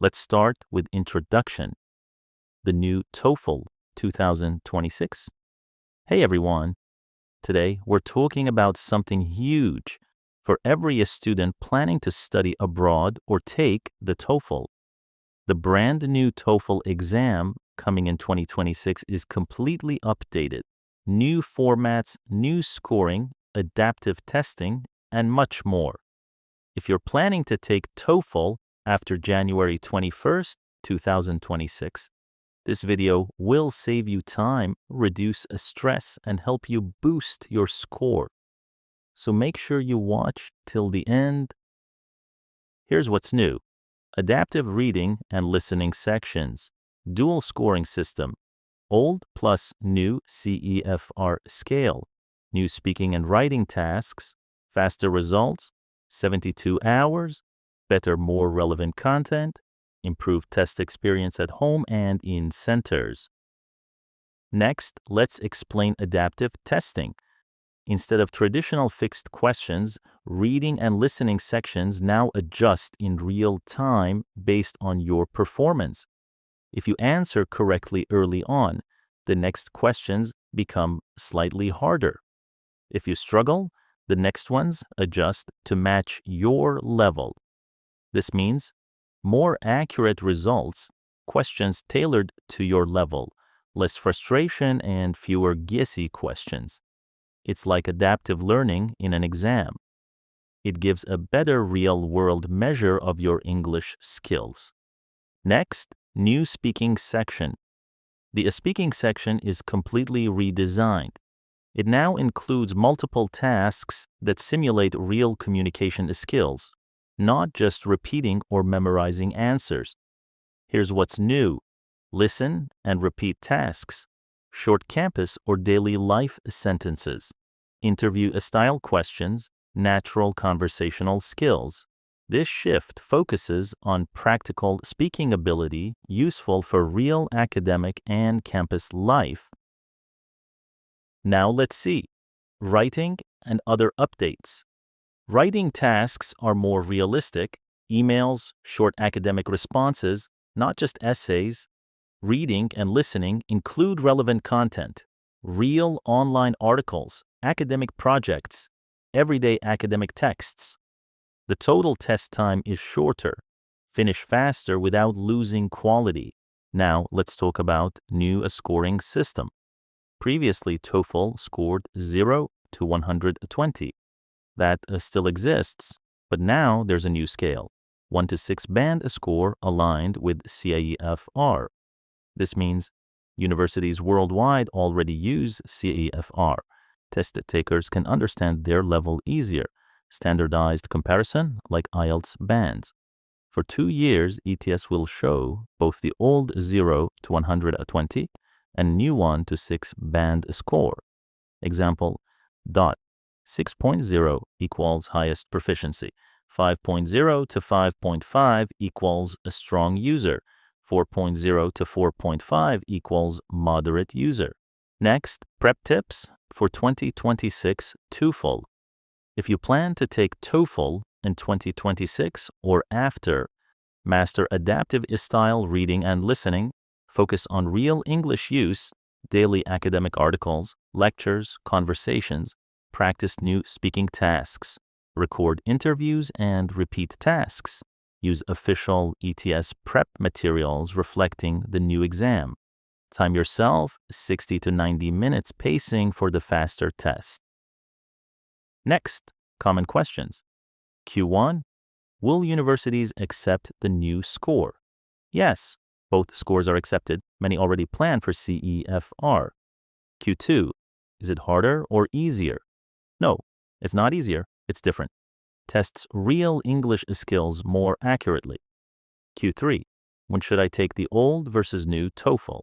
Let's start with introduction. The new TOEFL 2026. Hey everyone. Today we're talking about something huge for every student planning to study abroad or take the TOEFL. The brand new TOEFL exam coming in 2026 is completely updated. New formats, new scoring, adaptive testing, and much more. If you're planning to take TOEFL after January 21st, 2026, this video will save you time, reduce stress, and help you boost your score. So make sure you watch till the end. Here's what's new. Adaptive reading and listening sections. Dual scoring system. Old plus new CEFR scale. New speaking and writing tasks. Faster results. 72 hours. Better, more relevant content. Improved test experience at home and in centers. Next, let's explain adaptive testing. Instead of traditional fixed questions, reading and listening sections now adjust in real time based on your performance. If you answer correctly early on, the next questions become slightly harder. If you struggle, the next ones adjust to match your level. This means more accurate results, questions tailored to your level, less frustration, and fewer guessy questions. It's like adaptive learning in an exam. It gives a better real-world measure of your English skills. Next, new speaking section. The speaking section is completely redesigned. It now includes multiple tasks that simulate real communication skills, not just repeating or memorizing answers. Here's what's new. Listen and repeat tasks. Short campus or daily life sentences. Interview-style questions. Natural conversational skills. This shift focuses on practical speaking ability useful for real academic and campus life. Now let's see. Writing and other updates. Writing tasks are more realistic, emails, short academic responses, not just essays. Reading and listening include relevant content, real online articles, academic projects, everyday academic texts. The total test time is shorter. Finish faster without losing quality. Now let's talk about new scoring system. Previously, TOEFL scored 0 to 120. That still exists, but now there's a new scale, 1 to 6 band score aligned with CEFR. This means universities worldwide already use CEFR. Test takers can understand their level easier. Standardized comparison like IELTS bands. For 2 years, ETS will show both the old 0 to 120 and new 1 to 6 band score. Example, DOT 6.0 equals highest proficiency. 5.0 to 5.5 equals a strong user. 4.0 to 4.5 equals moderate user. Next, prep tips for 2026 TOEFL. If you plan to take TOEFL in 2026 or after, master adaptive style reading and listening, focus on real English use, daily academic articles, lectures, conversations, practice new speaking tasks, record interviews and repeat tasks, use official ETS prep materials reflecting the new exam. Time yourself 60 to 90 minutes pacing for the faster test. Next, common questions. Q1, will universities accept the new score? Yes, both scores are accepted. Many already plan for CEFR. Q2, is it harder or easier? No, it's not easier, it's different. Tests real English skills more accurately. Q3, when should I take the old versus new TOEFL?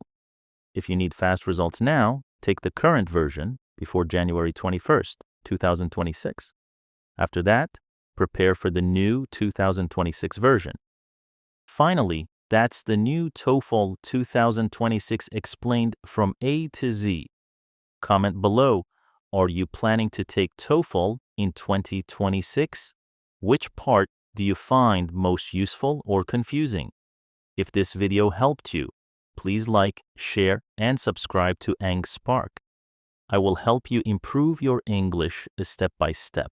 If you need fast results now, take the current version before January 21st, 2026. After that, prepare for the new 2026 version. Finally, that's the new TOEFL 2026 explained from A to Z. Comment below, are you planning to take TOEFL in 2026? Which part do you find most useful or confusing? If this video helped you, please like, share, and subscribe to Ang Spark. I will help you improve your English step by step.